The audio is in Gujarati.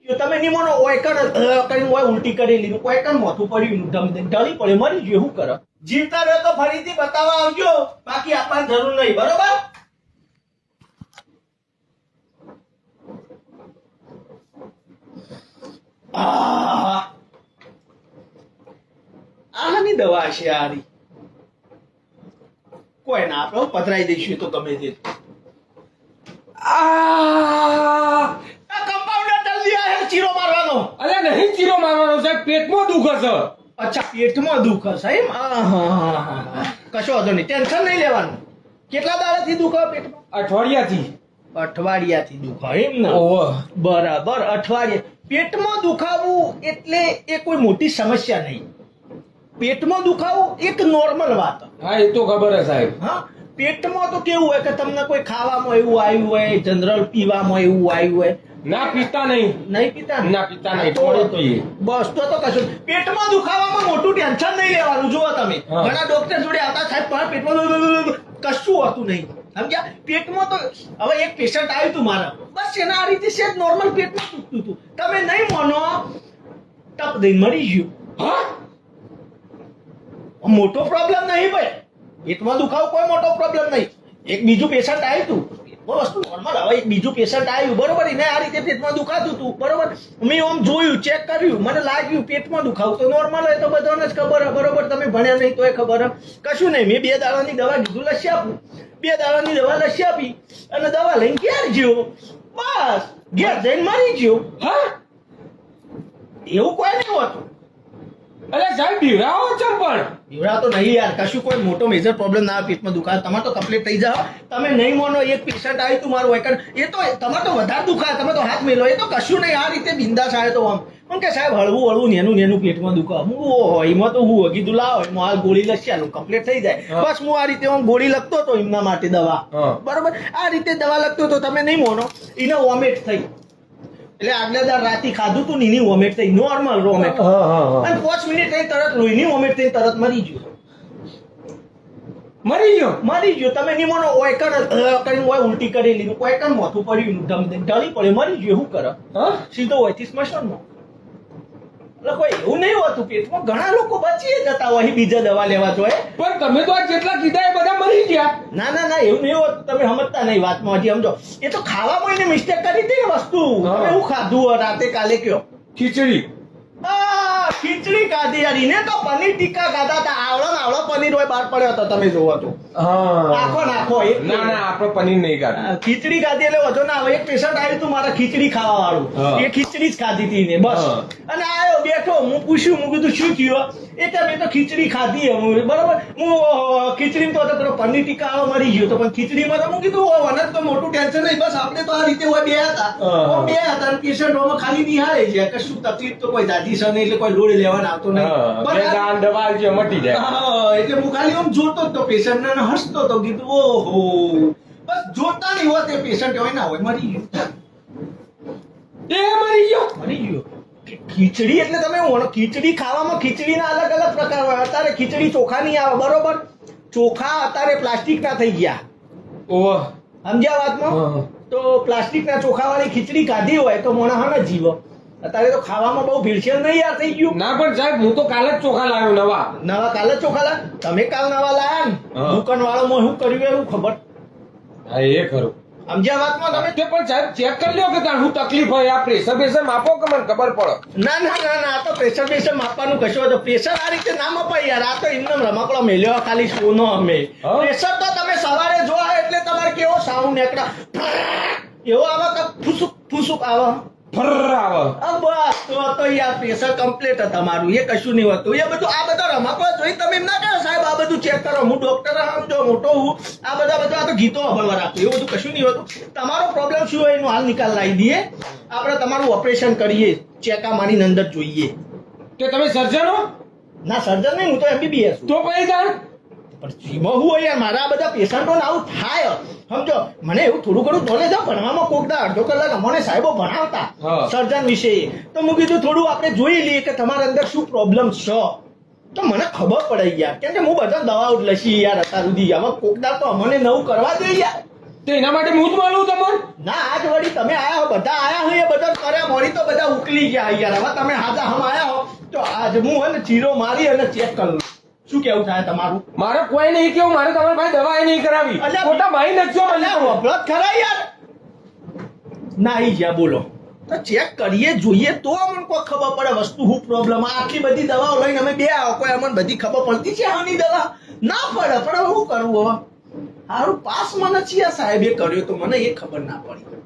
તમે નહીં માનો ઓયકણ કરીને ઓય ઉલટી કરી લીધું ઓયકણ મોથું પડ્યું ઢળી પડે મરી ગયું શું કરે જીવતા રહ્યો તો ફરીથી બતાવવા આવજો બાકી આપવાની જરૂર નહીં બરોબર આની દવા છે આરી કોઈ ના આપણે પધરાઈ દઈશું તો ગમે તે કમ્પાઉન્ડર જલ્દી આ ચીરો મારવાનો અરે નહીં ચીરો મારવાનો સાહેબ પેટમાં દુખે છે અચ્છા પેટમાં દુખે છે એમ કશો વાંધો નહીં ટેન્શન નહીં લેવાનું કેટલા દાડાથી દુખે પેટમાં અઠવાડિયાથી દુખે એમ ને બરાબર અઠવાડિયે પેટમાં દુખાવું એટલે એ કોઈ મોટી સમસ્યા નહીં પેટમાં દુખાવું એક નોર્મલ વાત હા એ તો ખબર છે સાહેબ હા પેટમાં તો કેવું હોય કે તમને કોઈ ખાવામાં એવું આવ્યું હોય જનરલ પીવામાં એવું આવ્યું હોય ના પીતા નહીં ના પીતા નહીં બસ તો કશું પેટમાં દુખાવામાં મોટું ટેન્શન નહીં લેવાનું જુઓ તમે ઘણા ડોક્ટર જોડે આવતા સાહેબ પણ પેટમાં કશું હોતું નહીં સમજ્યા પેટમાં તો હવે એક પેશન્ટ આવ્યું હતું મારા બસ એના આ રીતે છે નોર્મલ પેટમાં દુખતું હતું તમે નહીં માનો ટપ દઈને મરી ગયું હા મોટો પ્રોબ્લેમ નહીં ભાઈ પેટમાં દુખાવો કોઈ મોટો પ્રોબ્લેમ નહીં એક બીજું પેશન્ટ આવ્યું હતું વસ્તુ નોર્મલ હવે એક બીજું પેશન્ટ આવ્યું બરોબર એને આ રીતે પેટમાં દુખાતું હતું બરોબર મેં આમ જોયું ચેક કર્યું મને લાગ્યું પેટમાં દુખાવું તો નોર્મલ હોય તો બધાને જ ખબર હોય બરોબર તમે ભણ્યા નહીં તોય ખબર કશું નહીં મેં 2 દાડાની દવા કીધું લસી આપું 2 દાડાની દવા લસી આપી અને દવા લઈને ઘેર ગયો બસ ઘેર જઈને મરી ગયો હા એવું કોઈ નહીં હોતું અરે સાહેબ બીવરાવો છો પણ બીવરા તો નહીં યાર કશું કોઈ મોટો મેજર પ્રોબ્લેમ ના પેટમાં દુખાય તમારે તો કમ્પ્લીટ થઈ જાવ તમે નહીં માનો એક પેશન્ટ આવ્યું તું મારું એકણ એ તો તમારે તો વધારે દુખાય તમે તો હાથ મેલો એ તો કશું નહીં આ રીતે બિંદાસ આવે તો આમ પણ કે સાહેબ હળવું નેનું પેટમાં દુખા હું એમાં તો હું કીધું લાવો એમાં હાલ ગોળી લસી આલું કમ્પ્લીટ થઈ જાય બસ હું આ રીતે આમ ગોળી લખતો હતો એમના માટે દવા બરોબર આ રીતે દવા લખતો હતો તમે નહીં માનો એને વોમિટ થઈ એટલે આગલા દાર રાતે ખાધું તું નીની વોમિટ થઈ નોર્મલ વોમિટ અને 5 મિનિટ થઈ તરત લોહીની વોમિટ થઈ તરત મરી ગયો તમે નહીં માનો ઓયકણ કરીને ઓય ઉલટી કરી લીધું ઓયકણ મોથું પડ્યું ઢળી પડે મરી ગયો શું કરે સીધો હોયથી સ્મશાનમાં એટલે કોઈ એવું નહીં હોતું પેટમાં ઘણા લોકો બચી જતા હોય બીજા દવા લેવા જોઈએ પણ તમે તો આ જેટલા કીધા એ બધા મરી ગયા ના એવું નહીં હોતું તમે સમજતા નહીં વાતમાં હજી સમજો એ તો ખાવામાં એને મિસ્ટેક કરી હતી ને વસ્તુ તમે એવું ખાધું રાતે કાલે કયો ખીચડી ખીચડી ખાધી યાર એને તો પનીર ટીક્કા ખાધા હતા આવડો પનીર હોય બહાર પડ્યો હતો તમે જોવો તો નાખો ના આપણે પનીર નહીં ખાધું ખીચડી ખાધી એટલે વધુ ના આવે એક પેશન્ટ આવ્યું હતું મારા ખીચડી ખાવા વાળું એ ખીચડી જ ખાધી હતી ને બસ અને આવ્યો બેઠો હું પૂછ્યું હું કીધું શું થયું એ કે મેં તો ખીચડી ખાધી બરોબર હું ખીચડી તો પેલો પનીર ટીક્કા આવો મરી ગયો તો પણ ખીચડીમાં તો હું કીધું વનત તો મોટું ટેન્શન નહીં બસ આપણે તો આ રીતે હોય બે હતા પેશન્ટ ખાલી નિહાળે છે કે શું તકલીફ તો કોઈ દાદી છે નહીં એટલે કોઈ લોડ લેવાના આવતો નહીં મટી જાય એટલે હું ખાલી આમ જોતો જ તો પેશન્ટ ને હસતો તો કીધું ઓહો બસ જોતા નહીં હોય તે પેશન્ટ હોય ના હોય મરી ગયો ખીચડી એટલે તમે ખીચડી ખાવામાં ખીચડીના અલગ અલગ પ્રકાર હોય અત્યારે ખીચડી ચોખાની આવે બરોબર ચોખા અત્યારે પ્લાસ્ટિક ના થઈ ગયા સમજ્યા વાતમાં તો પ્લાસ્ટિક ના ચોખા વાળી ખીચડી ખાધી હોય તો મોણા જ જીવો અત્યારે તો ખાવામાં બહુ ભીડછેડ નહીં યાર થઈ ગયું ના પણ સાહેબ હું તો કાલે જ ચોખા લાવ્યો નવા કાલે જ ચોખા લાવ્યા તમે કાલ નવા લાયા ને દુકાન વાળો માં શું કર્યું એવું ખબર હા એ ખરું સમજ્યા વાતમાં તમે પણ સાહેબ ચેક કરી લો કે શું તકલીફ હોય આ પ્રેશર માપો કે મને ખબર પડે ના આ તો પ્રેશર માપવાનું કશું હતું પ્રેશર આ રીતે ના મપાય યાર આ તો એમને રમકડો મેલ્યો ખાલી સોનો અમે પ્રેશર તો તમે સવારે જોવા એટલે તમારે કેવો સાઉન્ડ નીકળા એવો આવે કે ફૂસુક આવે બસ તો યાર પ્રેશર કમ્પ્લીટ તમારું એ કશું નહીં હોતું એ બધું આ બધા રમકડો જોઈ તમે એમ ના કહો સાહેબ આ બધું ચેક કરો હું ડોક્ટર સમજો મોટો હું આ બધા તો ગીતો અભળવા રાખું એવું બધું કશું નહીં હોતું તમારો પ્રોબ્લેમ શું હોય એનો હાલ નિકાલ લાવી દઈએ આપણે તમારું ઓપરેશન કરીએ ચેકા માની અંદર જોઈએ તો તમે સર્જન હો ના સર્જન નહીં હું તો MBBS તો પછી જાણ પણ જીવો હું હોય યાર મારા બધા પેશન્ટોને આવું થાય સમજો મને એવું થોડું ઘણું નોલેજ ભણવામાં કોકદા અડધો કલાક અમને સાહેબો ભણાવતા સર્જન વિશે તો હું કીધું થોડું આપણે જોઈ લઈએ કે તમારા અંદર શું પ્રોબ્લેમ છે તો મને ખબર પડે યાર કેમ કે હું બધા દવાઓ લસી યાર અત્યાર સુધી હવે કોકદા તો અમને નવું કરવા દે યાર તો એના માટે હું જ મળું તમને ના આજ વળી તમે આયા હો, બધા આયા હો, એ બધા કર્યા મોડી તો બધા ઉકલી ગયા યાર. હવે તમે હાજા હમ આયા હો તો આજ હું હે ને ચીરો મારી અને ચેક કરી લઉં. શું કેવું થાય તમારું? મારે કોઈ નહીં કેવું, મારે તમારી પાસે દવા નહીં કરાવી. અલ્યા, ખોટા ભાઈ નખશો મને. અલ્યા, વપરાત ખરા યાર. નાહી ગયા બોલો તો ચેક કરીએ જોઈએ તો અમને કોઈ ખબર પડે વસ્તુ શું પ્રોબ્લેમ. આટલી બધી દવાઓ લઈને અમે બે આવો, કોઈ અમને બધી ખબર પડતી છે આની દવા ના પડે. પણ હવે શું કરવું? હવે સારું પાસ મને છે સાહેબે કર્યો તો મને એ ખબર ના પડી.